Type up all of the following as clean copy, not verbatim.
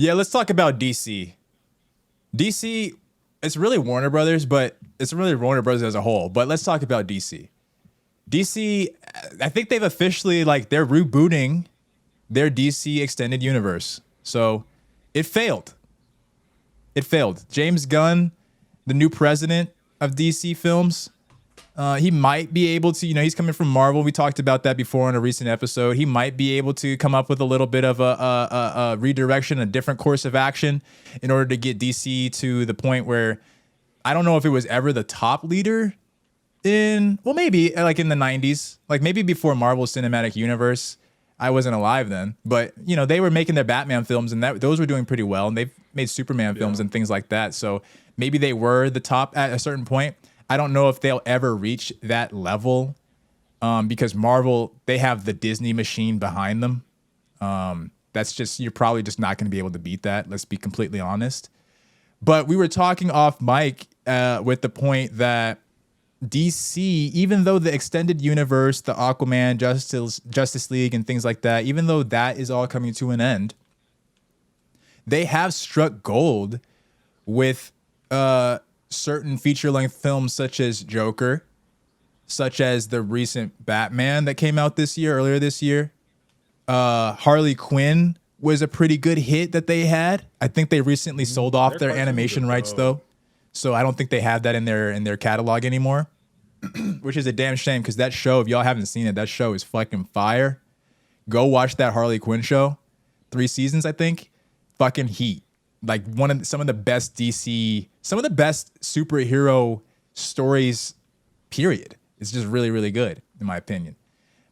Yeah, let's talk about DC. DC, it's really Warner Brothers, but it's really Warner Brothers as a whole. But let's talk about DC. DC, I think they've officially they're rebooting their DC extended universe. So it failed. It failed. James Gunn, the new president of DC Films, he might be able to, he's coming from Marvel. We talked about that before in a recent episode. He might be able to come up with a little bit of a redirection, a different course of action in order to get DC to the point where I don't know if it was ever the top leader maybe like in the 90s, like maybe before Marvel Cinematic Universe. I wasn't alive then, but they were making their Batman films and those were doing pretty well, and they've made Superman films and things like that. So maybe they were the top at a certain point. I don't know if they'll ever reach that level because Marvel, they have the Disney machine behind them. You're probably just not going to be able to beat that. Let's be completely honest. But we were talking off mic with the point that DC, even though the extended universe, the Aquaman, Justice League, and things like that, even though that is all coming to an end, they have struck gold with certain feature-length films such as Joker, such as the recent Batman that came out earlier this year. Harley Quinn was a pretty good hit that they had. I think they recently sold off their animation rights though, so I don't think they have that in their catalog anymore, which is a damn shame because that show, if y'all haven't seen it, that show is fucking fire. Go watch that Harley Quinn show. 3 seasons, I think. Fucking heat. Like some of the best superhero stories, period. It's just really, really good, in my opinion.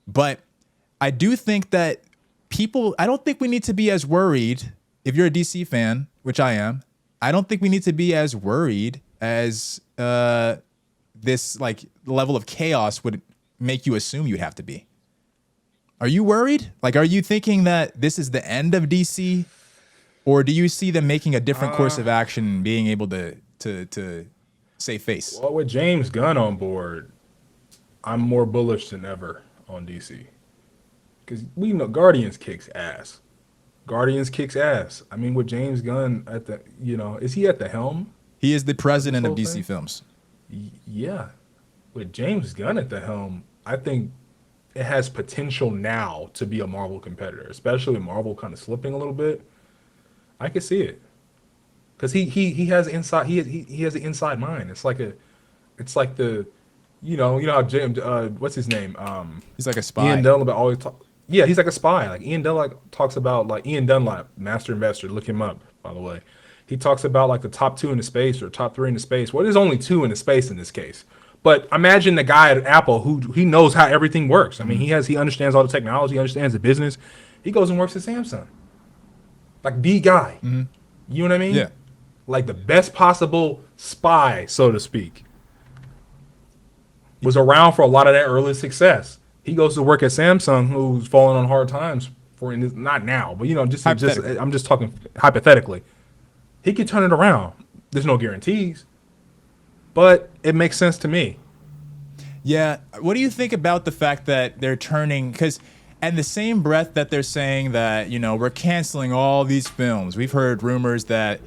But I do think that I don't think we need to be as worried. If you're a DC fan, which I am, I don't think we need to be as worried as this level of chaos would make you assume you'd have to be. Are you worried? Are you thinking that this is the end of DC? Or do you see them making a different course of action and being able to save face? Well, with James Gunn on board, I'm more bullish than ever on DC. Because we know Guardians kicks ass. I mean, with James Gunn is he at the helm? He is the president of DC Films. Yeah. With James Gunn at the helm, I think it has potential now to be a Marvel competitor, especially with Marvel kind of slipping a little bit. I can see it, because he has inside he has an inside mind. It's like the how James what's his name he's like a spy. Ian Dunlap always he's like a spy. Like Ian Dunlap talks about Ian Dunlap, master investor. Look him up, by the way. He talks about the top 2 in the space or top 3 in the space. Well, there's only 2 in the space in this case. But imagine the guy at Apple who he knows how everything works. I mean, he understands all the technology, he understands the business. He goes and works at Samsung. The guy. Mm-hmm. You know what I mean? Yeah. The best possible spy, so to speak, was around for a lot of that early success. He goes to work at Samsung, who's falling on hard times not now, but I'm just talking hypothetically. He could turn it around. There's no guarantees, but it makes sense to me. Yeah. What do you think about the fact that they're turning, because and the same breath that they're saying that, we're canceling all these films. We've heard rumors that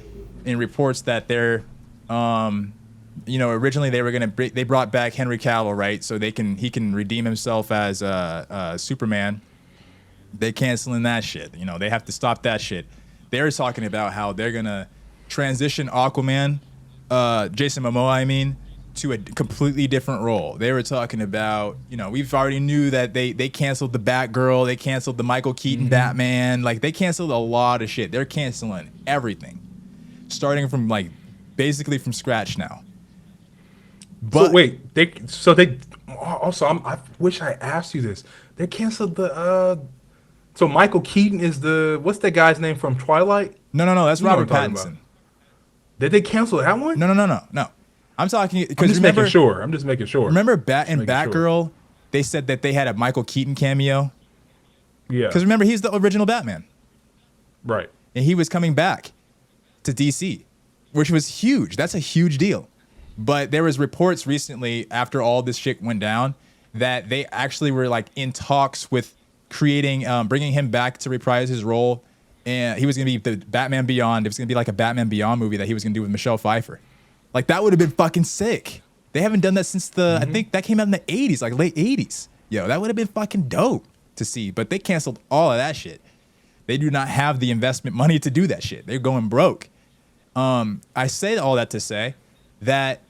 in reports that they're, originally they brought back Henry Cavill, right? So he can redeem himself as Superman. They canceling that shit. They have to stop that shit. They're talking about how they're going to transition Aquaman, Jason Momoa, I mean, to a completely different role. They were talking about, we've already knew that they canceled the Batgirl, they canceled the Michael Keaton Batman, they canceled a lot of shit. They're canceling everything, starting from basically from scratch now. But so wait, I wish I asked you this. They canceled so Michael Keaton is what's that guy's name from Twilight? No, that's Robert Pattinson. Did they cancel that one? No. I'm talking because I'm just making sure. Remember Batgirl, they said that they had a Michael Keaton cameo. Yeah. Because remember, he's the original Batman. Right. And he was coming back to DC, which was huge. That's a huge deal. But there was reports recently after all this shit went down that they actually were in talks with creating, bringing him back to reprise his role and he was gonna be the Batman Beyond. It was gonna be like a Batman Beyond movie that he was gonna do with Michelle Pfeiffer. Like that would have been fucking sick. They haven't done that since I think that came out in the 80s, like late 80s. Yo, that would have been fucking dope to see. But they canceled all of that shit. They do not have the investment money to do that shit. They're going broke. I say all that to say that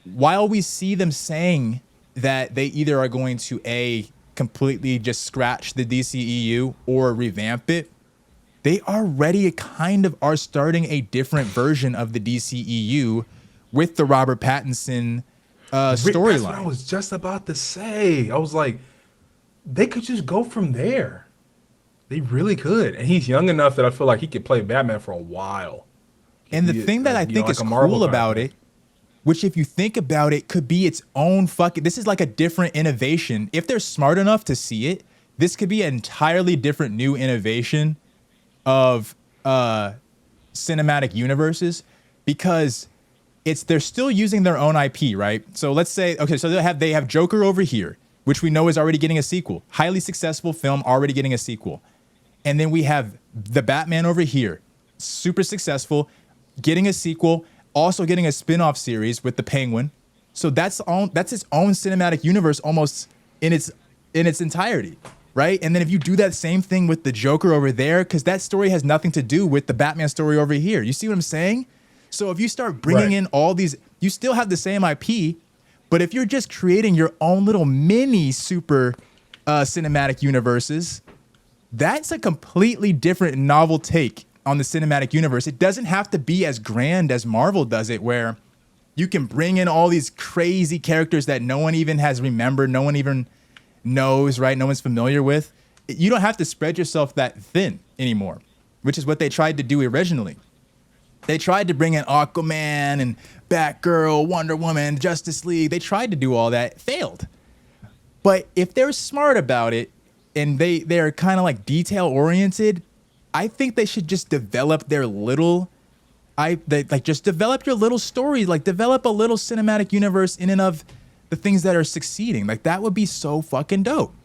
while we see them saying that they either are going to completely just scratch the DCEU or revamp it, they already kind of are starting a different version of the DCEU with the Robert Pattinson storyline. That's what I was just about to say. I was like, they could just go from there. They really could. And he's young enough that I feel like he could play Batman for a while. And the thing that I think is cool about it, which if you think about it, could be its own fucking, this is like a different innovation. If they're smart enough to see it, this could be an entirely different new innovation of cinematic universes, because they're still using their own IP, right? So let's say, okay, so they have Joker over here, which we know is already getting a sequel. Highly successful film, already getting a sequel. And then we have the Batman over here, super successful, getting a sequel, also getting a spin-off series with the Penguin. So that's its own cinematic universe almost in its entirety, right? And then if you do that same thing with the Joker over there, because that story has nothing to do with the Batman story over here. You see what I'm saying? So if you start bringing in all these, you still have the same IP, but if you're just creating your own little mini super cinematic universes, that's a completely different novel take on the cinematic universe. It doesn't have to be as grand as Marvel does it, where you can bring in all these crazy characters that no one even has remembered, no one even knows, right? No one's familiar with. You don't have to spread yourself that thin anymore, which is what they tried to do originally. They tried to bring in Aquaman and Batgirl, Wonder Woman, Justice League. They tried to do all that, failed. But if they're smart about it and they're kind of like detail oriented, I think they should just develop their little, just develop your little story, like develop a little cinematic universe in and of the things that are succeeding. Like that would be so fucking dope.